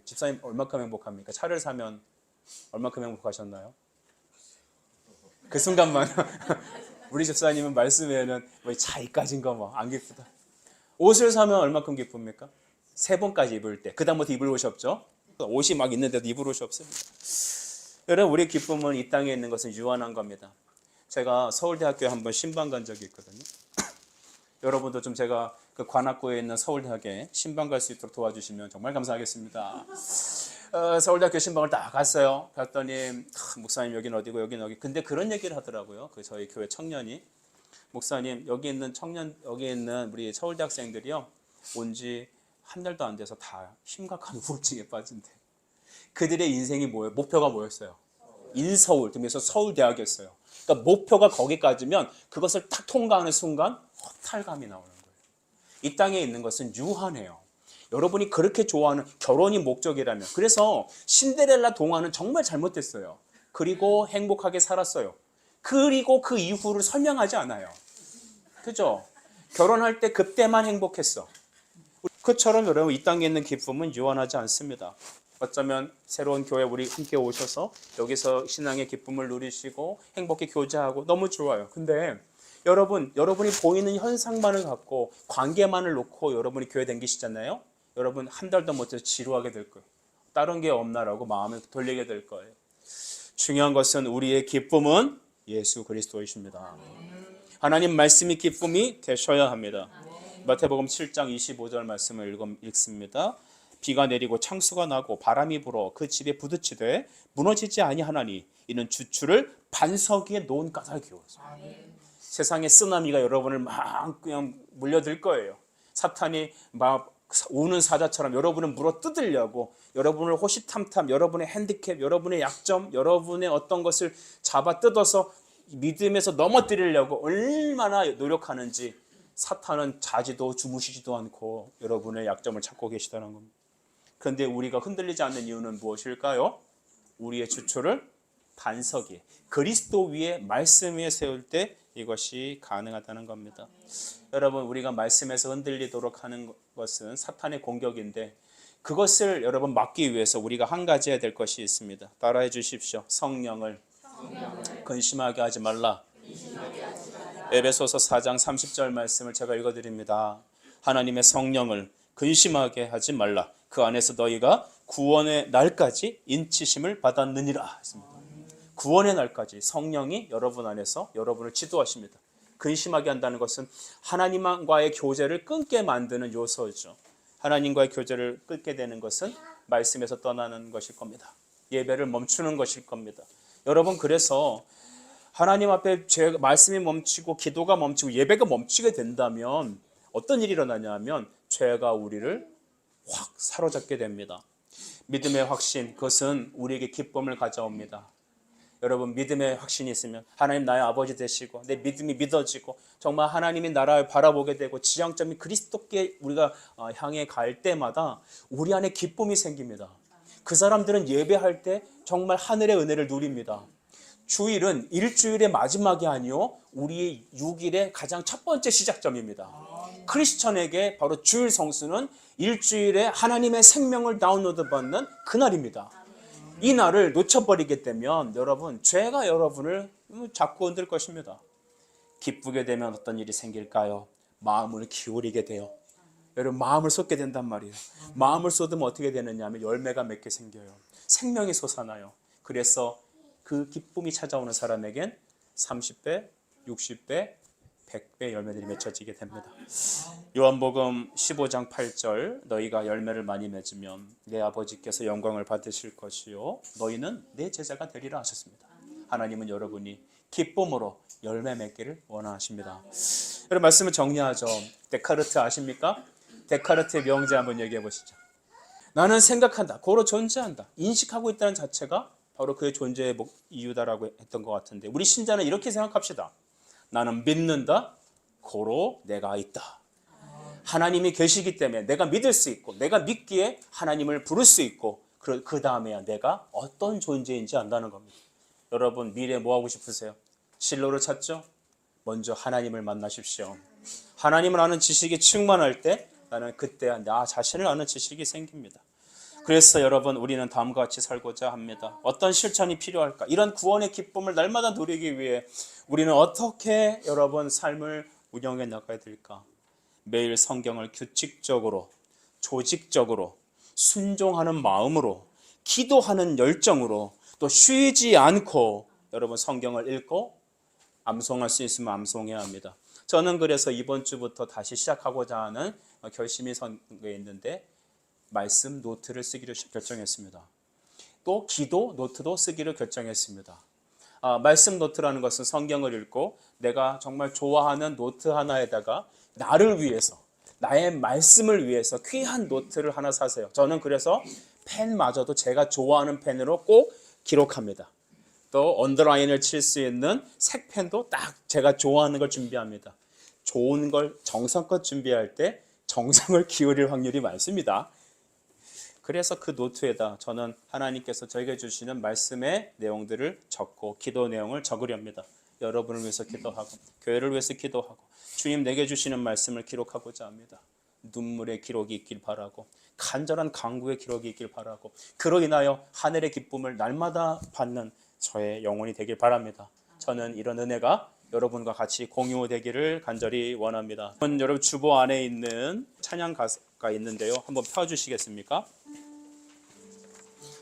A: 집사님 얼만큼 행복합니까? 차를 사면 얼만큼 행복하셨나요? 그 순간만. 우리 집사님은 말씀에는 뭐 차이까진 거 뭐 안 기쁘다. 옷을 사면 얼만큼 기쁩니까? 3번까지 입을 때. 그 다음부터 입을 옷이 없죠? 옷이 막 있는데도 입을 옷이 없습니다. 여러분 우리의 기쁨은 이 땅에 있는 것은 유한한 겁니다. 제가 서울대학교에 한번 신방 간 적이 있거든요. 여러분도 좀 제가 그 관악구에 있는 서울대학에 신방 갈 수 있도록 도와주시면 정말 감사하겠습니다. 서울대학교 신방을 딱 갔어요. 갔더니 목사님 여기는 어디고 여기는 어디. 근데 그런 얘기를 하더라고요. 그 저희 교회 청년이, 목사님 여기 있는 우리 서울대 학생들이요, 온 지 한 달도 안 돼서 다 심각한 우울증에 빠진대. 그들의 인생이 뭐예요? 목표가 뭐였어요? 인서울, 그래서 서울대학이었어요. 그러니까 목표가 거기까지면 그것을 탁 통과하는 순간 허탈감이 나오는 거예요. 이 땅에 있는 것은 유한해요. 여러분이 그렇게 좋아하는 결혼이 목적이라면, 그래서 신데렐라 동화는 정말 잘못됐어요. 그리고 행복하게 살았어요. 그리고 그 이후를 설명하지 않아요. 그죠? 결혼할 때 그때만 행복했어. 그처럼 여러분 이 땅에 있는 기쁨은 유한하지 않습니다. 어쩌면 새로운 교회 우리 함께 오셔서 여기서 신앙의 기쁨을 누리시고 행복히 교제하고 너무 좋아요. 근데 여러분이 보이는 현상만을 갖고 관계만을 놓고 여러분이 교회 다니시잖아요. 여러분 한 달도 못해서 지루하게 될 거예요. 다른 게 없나라고 마음을 돌리게 될 거예요. 중요한 것은 우리의 기쁨은 예수 그리스도이십니다. 하나님 말씀이 기쁨이 되셔야 합니다. 마태복음 7장 25절 말씀을 읽습니다. 비가 내리고 창수가 나고 바람이 불어 그 집에 부딪히되 무너지지 아니하나니 이는 주추를 반석 위에 놓은 까닭이오소. 세상의 쓰나미가 여러분을 막 그냥 물려들 거예요. 사탄이 막 우는 사자처럼 여러분을 물어 뜯으려고, 여러분을 호시탐탐, 여러분의 핸디캡, 여러분의 약점, 여러분의 어떤 것을 잡아 뜯어서 믿음에서 넘어뜨리려고 얼마나 노력하는지 사탄은 자지도 주무시지도 않고 여러분의 약점을 찾고 계시다는 겁니다. 그런데 우리가 흔들리지 않는 이유는 무엇일까요? 우리의 주초를 반석 위에, 그리스도 위에, 말씀 위에 세울 때 이것이 가능하다는 겁니다. 여러분 우리가 말씀에서 흔들리도록 하는 것은 사탄의 공격인데, 그것을 여러분 막기 위해서 우리가 한 가지 해야 될 것이 있습니다. 따라해 주십시오. 성령을 근심하게 하지 말라. 에베소서 4장 30절 말씀을 제가 읽어드립니다. 하나님의 성령을 근심하게 하지 말라. 그 안에서 너희가 구원의 날까지 인치심을 받았느니라 했습니다. 구원의 날까지 성령이 여러분 안에서 여러분을 지도하십니다. 근심하게 한다는 것은 하나님과의 교제를 끊게 만드는 요소죠. 하나님과의 교제를 끊게 되는 것은 말씀에서 떠나는 것일 겁니다. 예배를 멈추는 것일 겁니다. 여러분, 그래서 하나님 앞에 말씀이 멈추고 기도가 멈추고 예배가 멈추게 된다면 어떤 일이 일어나냐면 죄가 우리를 확 사로잡게 됩니다. 믿음의 확신, 그것은 우리에게 기쁨을 가져옵니다. 여러분, 믿음의 확신이 있으면 하나님 나의 아버지 되시고 내 믿음이 믿어지고 정말 하나님이 나라를 바라보게 되고 지향점이 그리스도께 우리가 향해 갈 때마다 우리 안에 기쁨이 생깁니다. 그 사람들은 예배할 때 정말 하늘의 은혜를 누립니다. 주일은 일주일의 마지막이 아니요 우리의 6일의 가장 첫 번째 시작점입니다. 크리스천에게 바로 주일 성수는 일주일에 하나님의 생명을 다운로드 받는 그날입니다. 이 날을 놓쳐버리게 되면 여러분, 죄가 여러분을 자꾸 흔들 것입니다. 기쁘게 되면 어떤 일이 생길까요? 마음을 기울이게 돼요. 여러분, 마음을 쏟게 된단 말이에요. 마음을 쏟으면 어떻게 되느냐 하면 열매가 맺게 생겨요. 생명이 솟아나요. 그래서 그 기쁨이 찾아오는 사람에겐 30배, 60배, 100배 열매들이 맺혀지게 됩니다. 요한복음 15장 8절, 너희가 열매를 많이 맺으면 내 아버지께서 영광을 받으실 것이요 너희는 내 제자가 되리라 하셨습니다. 하나님은 여러분이 기쁨으로 열매 맺기를 원하십니다. 여러분, 말씀을 정리하죠. 데카르트 아십니까? 데카르트의 명제 한번 얘기해 보시죠. 나는 생각한다, 고로 존재한다, 인식하고 있다는 자체가 바로 그의 존재의 이유다라고 했던 것 같은데, 우리 신자는 이렇게 생각합시다. 나는 믿는다, 고로 내가 있다. 하나님이 계시기 때문에 내가 믿을 수 있고 내가 믿기에 하나님을 부를 수 있고 그 다음에야 내가 어떤 존재인지 안다는 겁니다. 여러분, 미래에 뭐 하고 싶으세요? 진로를 찾죠? 먼저 하나님을 만나십시오. 하나님을 아는 지식이 충만할 때 나는 그때 나 자신을 아는 지식이 생깁니다. 그래서 여러분, 우리는 다음과 같이 살고자 합니다. 어떤 실천이 필요할까? 이런 구원의 기쁨을 날마다 누리기 위해 우리는 어떻게 여러분 삶을 운영해 나가야 될까? 매일 성경을 규칙적으로, 조직적으로, 순종하는 마음으로, 기도하는 열정으로, 또 쉬지 않고 여러분 성경을 읽고 암송할 수 있으면 암송해야 합니다. 저는 그래서 이번 주부터 다시 시작하고자 하는 결심이 선게 있는데, 말씀 노트를 쓰기로 결정했습니다. 또 기도 노트도 쓰기로 결정했습니다. 말씀 노트라는 것은 성경을 읽고 내가 정말 좋아하는 노트 하나에다가 나를 위해서, 나의 말씀을 위해서 귀한 노트를 하나 사세요. 저는 그래서 펜마저도 제가 좋아하는 펜으로 꼭 기록합니다. 또 언더라인을 칠 수 있는 색펜도 딱 제가 좋아하는 걸 준비합니다. 좋은 걸 정성껏 준비할 때 정성을 기울일 확률이 많습니다. 그래서 그 노트에다 저는 하나님께서 저에게 주시는 말씀의 내용들을 적고 기도 내용을 적으려 합니다. 여러분을 위해서 기도하고 교회를 위해서 기도하고 주님 내게 주시는 말씀을 기록하고자 합니다. 눈물의 기록이 있길 바라고 간절한 간구의 기록이 있길 바라고 그로 인하여 하늘의 기쁨을 날마다 받는 저의 영혼이 되길 바랍니다. 저는 이런 은혜가 여러분과 같이 공유되기를 간절히 원합니다. 여러분 주보 안에 있는 찬양 가사가 있는데요. 한번 펴주시겠습니까?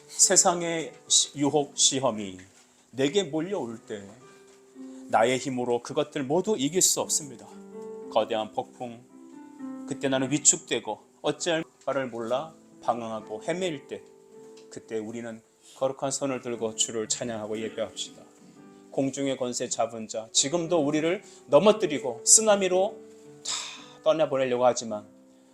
A: 세상의 유혹 시험이 내게 몰려올 때 나의 힘으로 그것들 모두 이길 수 없습니다. 거대한 폭풍, 그때 나는 위축되고 어찌할 바를 몰라 방황하고 헤매일 때, 그때 우리는 거룩한 손을 들고 주를 찬양하고 예배합시다. 공중의 권세 잡은 자, 지금도 우리를 넘어뜨리고 쓰나미로 다 떠나보내려고 하지만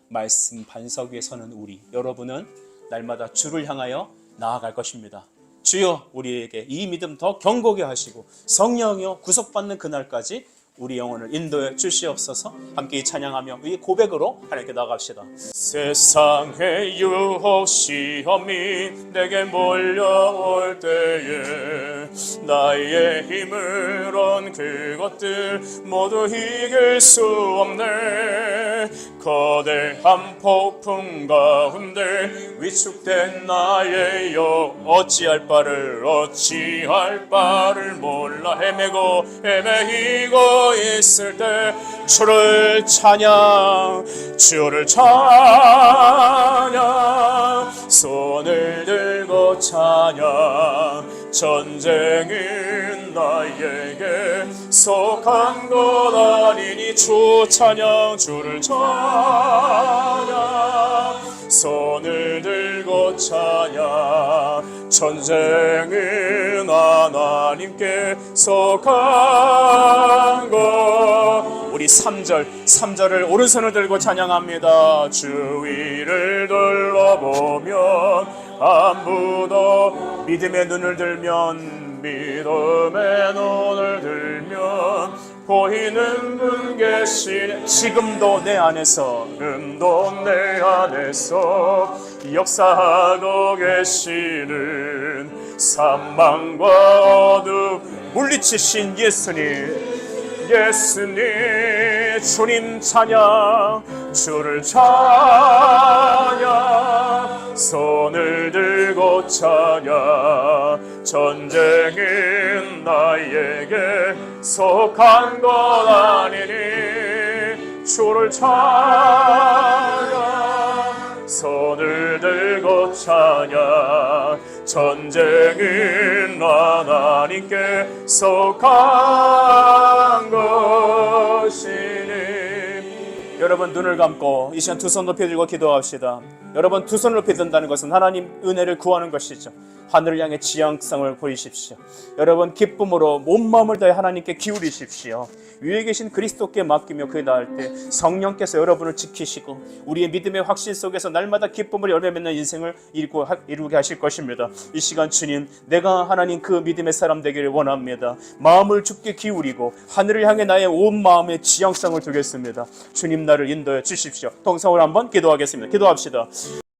A: 말씀 반석 위에 서는 우리, 여러분은 날마다 주를 향하여 나아갈 것입니다. 주여 우리에게 이 믿음 더 견고하게 하시고 성령이여 구속받는 그날까지 우리 영혼을 인도해 주시옵소서. 함께 찬양하며 이 고백으로 하나님께 나아갑시다. 세상의 유혹 시험이 내게 몰려올 때에 나의 힘으론 그것들 모두 이길 수 없네. 거대한 폭풍 가운데 위축된 나의 영, 어찌할 바를 몰라 헤매이고 있을 때 주를 찬양, 손을 들고 찬양,
B: 전쟁은 나에게 속한 것 아니니 주 찬양 주를 찬양 손을 들고 찬양 전쟁은 하나님께 속한 것. 우리 3절을 오른손을 들고 찬양합니다. 주위를 둘러보면 아무도 믿음의 눈을 들면 보이는 분 계시네. 지금도 내 안에서 역사하고 계시는 사망과 어둠 물리치신 예수님 주님 찬양 주를 찬양 손을 들고 찬양 전쟁은 나에게 속한 것 아니니 주를 찬양 손을 들고 찬양 전쟁은 하나님께 속한 것이니. 여러분 눈을 감고 이 시간 두 손 높이 들고 기도합시다. 여러분 두 손을 높이 든다는 것은 하나님 은혜를 구하는 것이죠. 하늘을 향해 지향성을 보이십시오. 여러분 기쁨으로 온 마음을 다해 하나님께 기울이십시오. 위에 계신 그리스도께 맡기며 그에 나을 때 성령께서 여러분을 지키시고 우리의 믿음의 확신 속에서 날마다 기쁨을 열매 맺는 인생을 이루게 하실 것입니다. 이 시간 주님, 내가 하나님 그 믿음의 사람 되기를 원합니다. 마음을 주께 기울이고 하늘을 향해 나의 온 마음의 지향성을 두겠습니다. 주님 나를 인도해 주십시오. 동성을 한번 기도하겠습니다. 기도합시다.